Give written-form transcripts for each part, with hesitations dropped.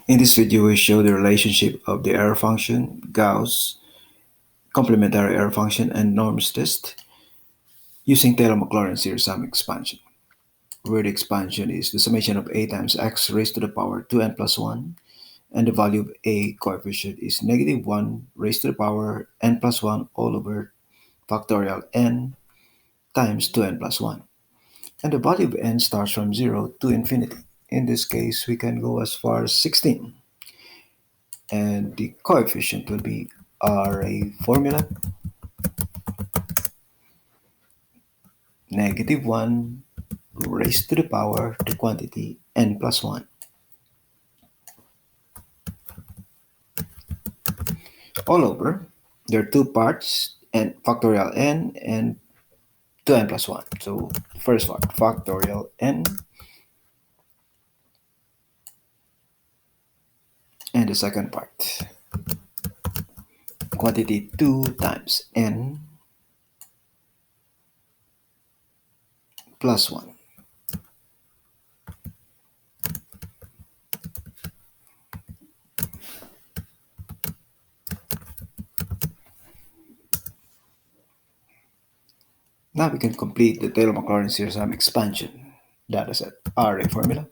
In this video, we show the relationship of the error function, Gauss, complementary error function, and NORMSDIST using Taylor-Maclaurin Series sum expansion, where the expansion is the summation of a times x raised to the power 2n plus 1, and the value of a coefficient is negative 1 raised to the power n plus 1 all over factorial n times 2n plus 1. And the value of n starts from 0 to infinity. In this case, we can go as far as 16. And the coefficient will be array formula negative 1 raised to the power the quantity n plus 1 all over. There are two parts, n factorial n and 2n plus 1. So first part, factorial n, and the second part, quantity 2 times n plus 1. Now we can complete the Taylor-Maclaurin series sum expansion data set. Array formula,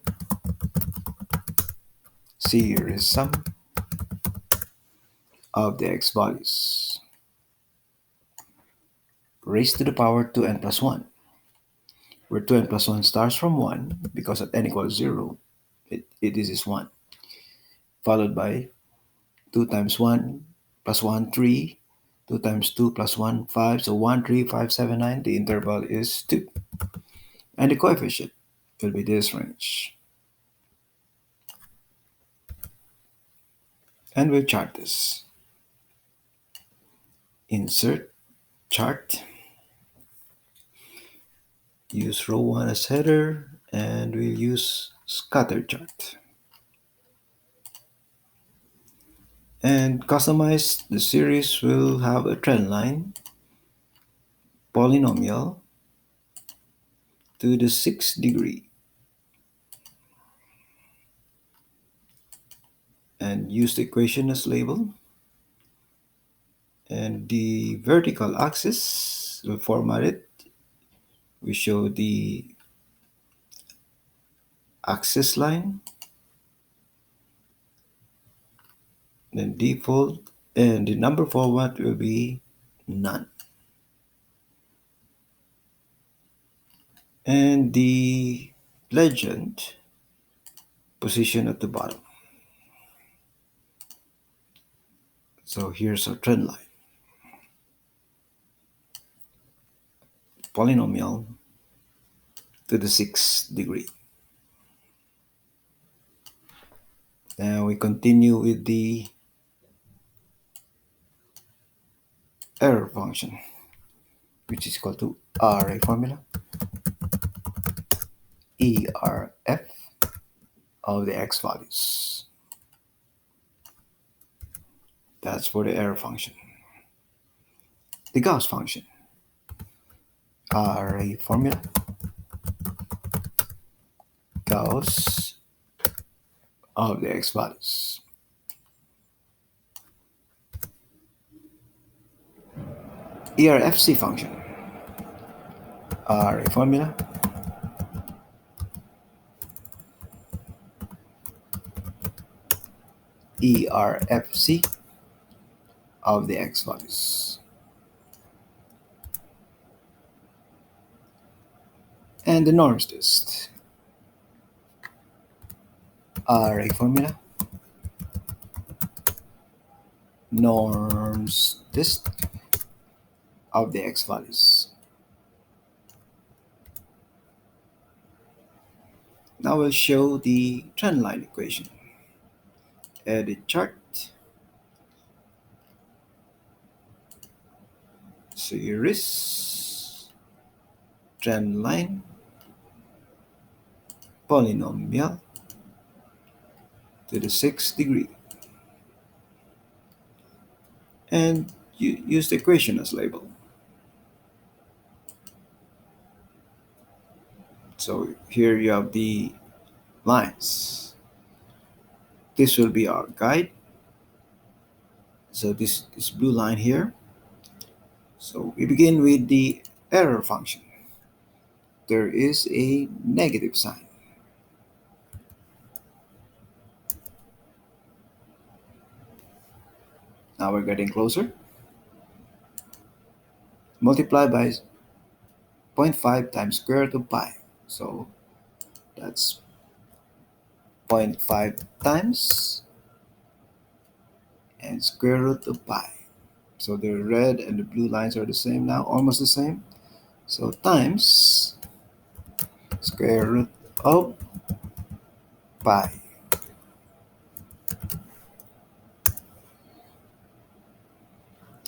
series sum of the x values raised to the power 2n plus 1, where 2n plus 1 starts from 1 because at n equals 0, this is 1, followed by 2 times 1 plus 1, 3, 2 times 2 plus 1, 5, so 1, 3, 5, 7, 9, the interval is 2. And the coefficient will be this range. And we'll chart this. Insert chart. Use row 1 as header, and we'll use scatter chart. And customize the series will have a trend line, polynomial to the 6th degree, and use the equation as label. And the vertical axis, we'll format it. We show the axis line, then default, and the number format will be none. And the legend position at the bottom. So here's our trend line. Polynomial to the 6th degree. Now we continue with the error function, which is equal to array formula, ERF of the x values. That's for the error function. The Gauss function, array formula, Gauss of the x values. ERFC function, array formula, ERFC of the x values. And the NORMSDIST, array formula, NORMSDIST of the x values. Now we'll show the trendline equation. Edit chart, series, trendline, polynomial to the 6th degree, and you use the equation as label. So here you have the lines. This will be our guide. So this blue line here. So we begin with the error function. There is a negative sign. Now we're getting closer. Multiply by 0.5 times square root of pi. So that's 0.5 times and square root of pi. So the red and the blue lines are the same now, almost the same. So times square root of pi.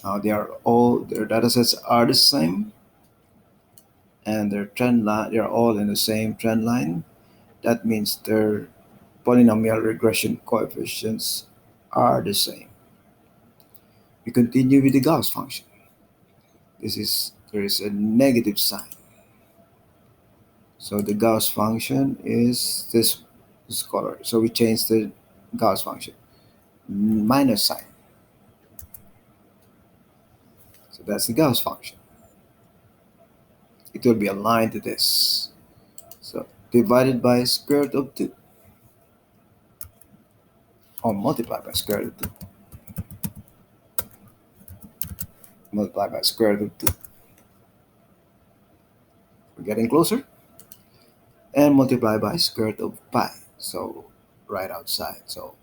Now their data sets are the same, and their trend line, they're all in the same trend line. That means their polynomial regression coefficients are the same. We continue with the Gauss function. There is a negative sign. So the Gauss function is this color. So we change the Gauss function. Minus sign. So that's the Gauss function. It will be aligned to this. So divided by square root of 2. Or multiplied by square root of 2. Multiplied by square root of 2. We're getting closer. And multiply by square root of pi. So right outside. So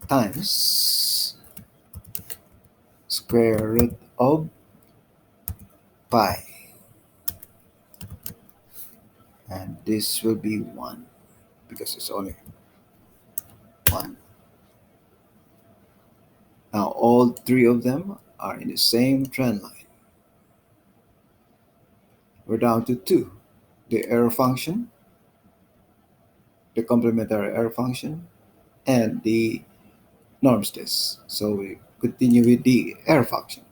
times square root of pi. And this will be 1 because it's only 1. Now all three of them are in the same trend line. We're down to 2. The error function, the complementary error function, and the NORMSDIST. So we continue with the error function,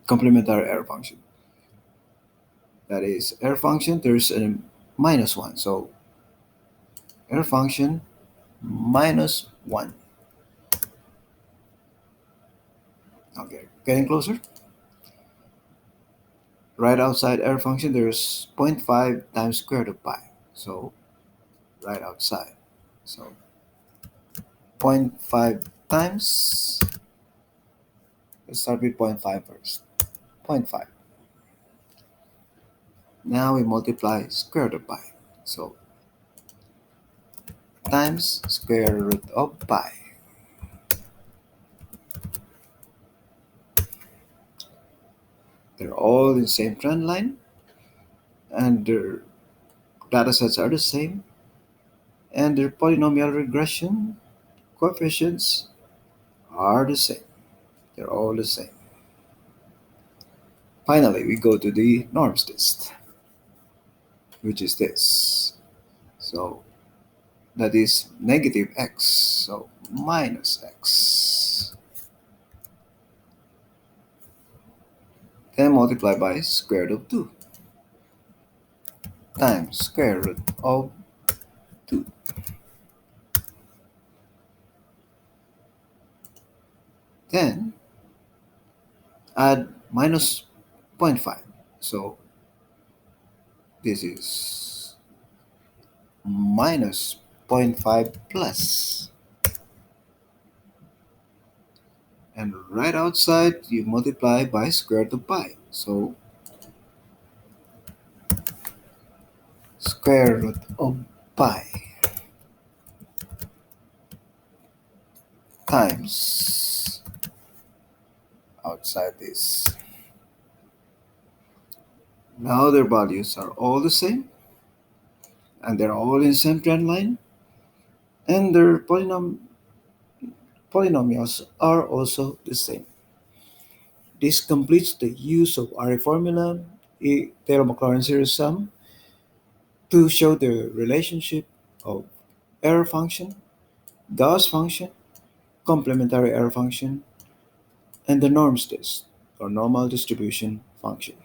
complementary error function. That is error function, there's a minus 1. So error function minus 1. Okay, getting closer. Right outside error function, there's 0.5 times square root of pi. So right outside. So 0.5 times, let's start with 0.5 first. 0.5. Now we multiply square root of pi. So times square root of pi. They're all in the same trend line, and their data sets are the same, and their polynomial regression coefficients are the same. They're all the same. Finally, we go to the NORMSDIST, which is this. So that is negative x, so minus x. Then multiply by square root of 2 times square root of 2. Then add minus 0.5. So this is minus 0.5 plus. And right outside, you multiply by square root of pi. So square root of pi times outside this. Now their values are all the same, and they're all in the same trend line, and their polynomials are also the same. This completes the use of array formula, Taylor Maclaurin series sum, to show the relationship of error function, Gauss function, complementary error function, and the NORMSDIST, or normal distribution function.